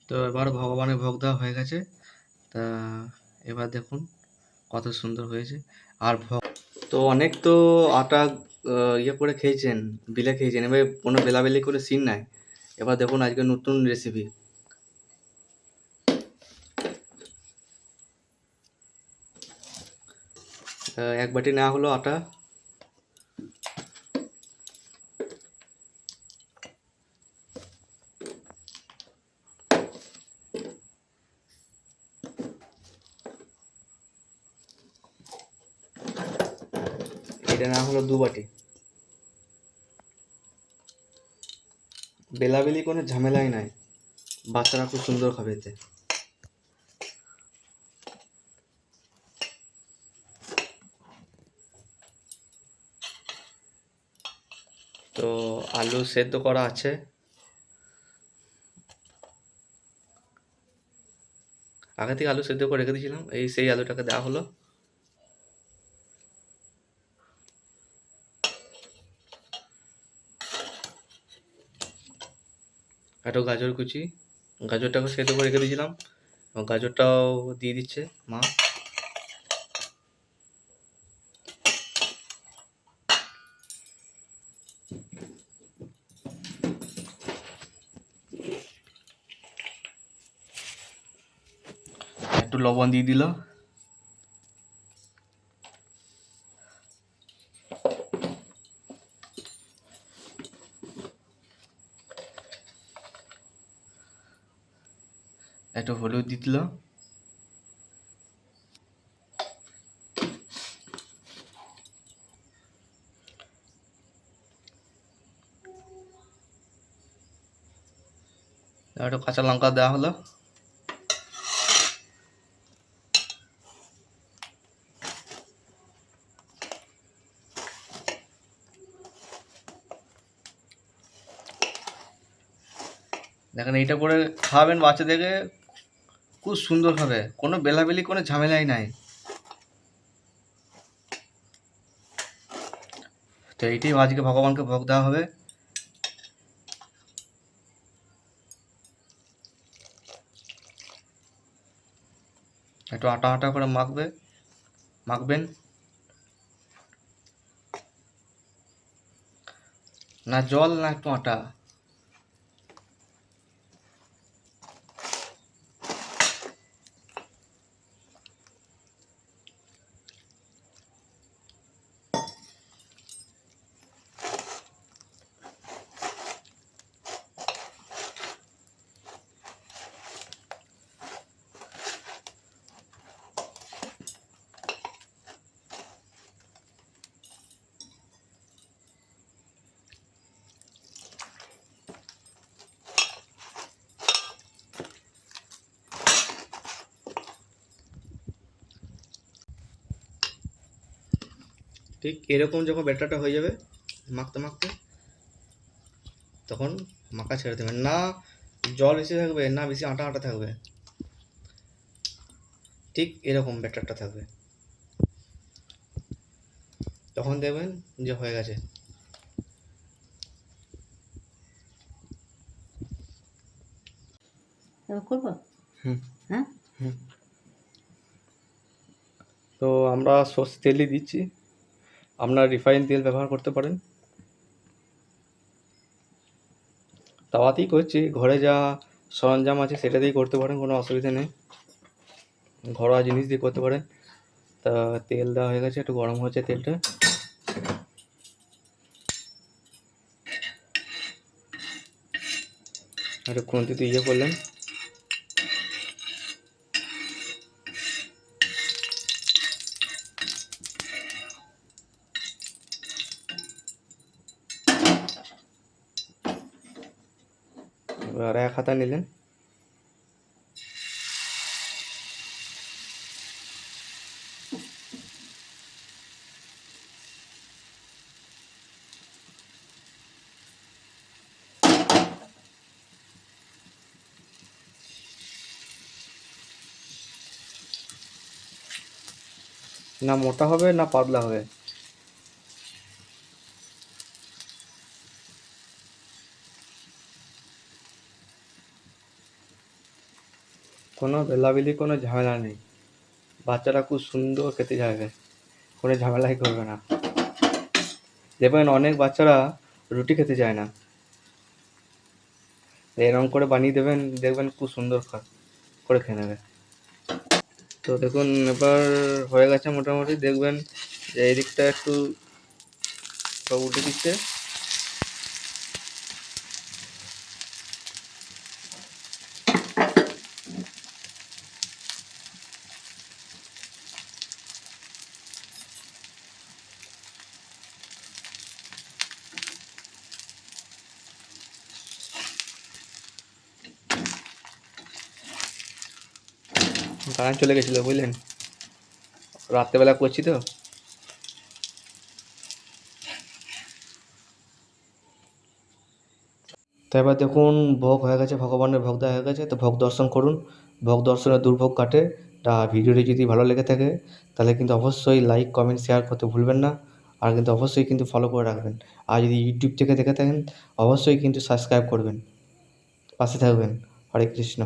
তো এবার ভগবানের ভোগ দেওয়া হয়ে গেছে। তা এবার দেখুন কত সুন্দর হয়েছে। আর তো অনেক তো আটা ইয়ে করে খেয়েছেন, বেলে খেয়েছেন, এবার কোনো বেলাবেলি করে সিন নাই। এবার দেখুন আজকে নতুন রেসিপি। এক বাটি নেওয়া হলো আটা। এটা নেওয়া হলো 2 বাটি। বেলাবেলি কোনো ঝামেলাই নাই, বাচ্চারা খুব সুন্দর খাবে এতে। তো আলু সেদ্ধ করা আছে, আগে থেকে আলু সেদ্ধ করে রেখে দিয়েছিলাম, এই সেই আলুটাকে দেওয়া হলো। একটু গাজর কুচি, গাজরটাকে সেদ্ধ করে রেখে দিয়েছিলাম এবং গাজরটাও দিয়ে দিচ্ছে মা। একটু লবণ দিয়ে দিল। একটু হলুদ দিয়ে দিল। একটু কাঁচা লঙ্কা দেওয়া হলো। দেখেন এইটা করে খাওয়াবেন বাচ্চাদেরকে, খুব সুন্দর খাবে, কোনো বেলাবেলি কোনো ঝামেলাই নাই। তো এইটাই আজকে ভগবানকে ভোগ দেওয়া হবে। একটু আটা আটা করে মাখবেন। না জল না একটু আটা। ঠিক এরকম যখন ব্যাটারটা হয়ে যাবে মাখতে মাখতে, তখন মাখা ছেড়ে দেবেন। না জল বেশি থাকবে না বেশি আটা আটা থাকবে, ঠিক এরকম ব্যাটারটা থাকবে, তখন দেখবেন যে হয়ে গেছে। করবো। হ্যাঁ। তো আমরা সর্ষে তেলই দিচ্ছি, আপনার রিফাইন তেল ব্যবহার করতে পারেন। তাওয়াতেই করছি, ঘরে যা সরঞ্জাম আছে সেটা দিয়েই করতে পারেন, কোনো অসুবিধা নেই, ঘরোয়া জিনিস দিয়ে করতে পারেন। তা তেল দেওয়া হয়ে গেছে, একটু গরম হচ্ছে তেলটা। একটু খুন্তিতে ইয়ে করলেন। এবার এক হাতা নিলেন। না মোটা হবে না পাতলা হবে। কোনো বেলাবেলি কোনো ঝামেলা নেই, বাচ্চারা খুব সুন্দর খেতে চাইবে, কোনো ঝামেলাই করবে না। দেখবেন অনেক বাচ্চারা রুটি খেতে চায় না, এরকম করে বানিয়ে দেবেন, দেখবেন খুব সুন্দর করে খেয়ে নেবে। তো দেখুন এবার হয়ে গেছে মোটামুটি, দেখবেন যে এই দিকটা একটু সব উল্টে দিচ্ছে। কারেন্ট চলে গেছিলো বুঝলেন, রাত্রেবেলা করছি তো। তো এবার দেখুন ভোগ হয়ে গেছে, ভগবানের ভোগ দেওয়া হয়ে গেছে, তো ভোগ দর্শন করুন। ভোগ দর্শনে দুর্ভোগ কাটে। তা ভিডিওটি যদি ভালো লেগে থাকে তাহলে কিন্তু অবশ্যই লাইক কমেন্ট শেয়ার করতে ভুলবেন না, আর কিন্তু অবশ্যই কিন্তু ফলো করে রাখবেন। আর যদি ইউটিউব থেকে দেখে থাকেন অবশ্যই কিন্তু সাবস্ক্রাইব করবেন, পাশে থাকবেন। হরে কৃষ্ণ।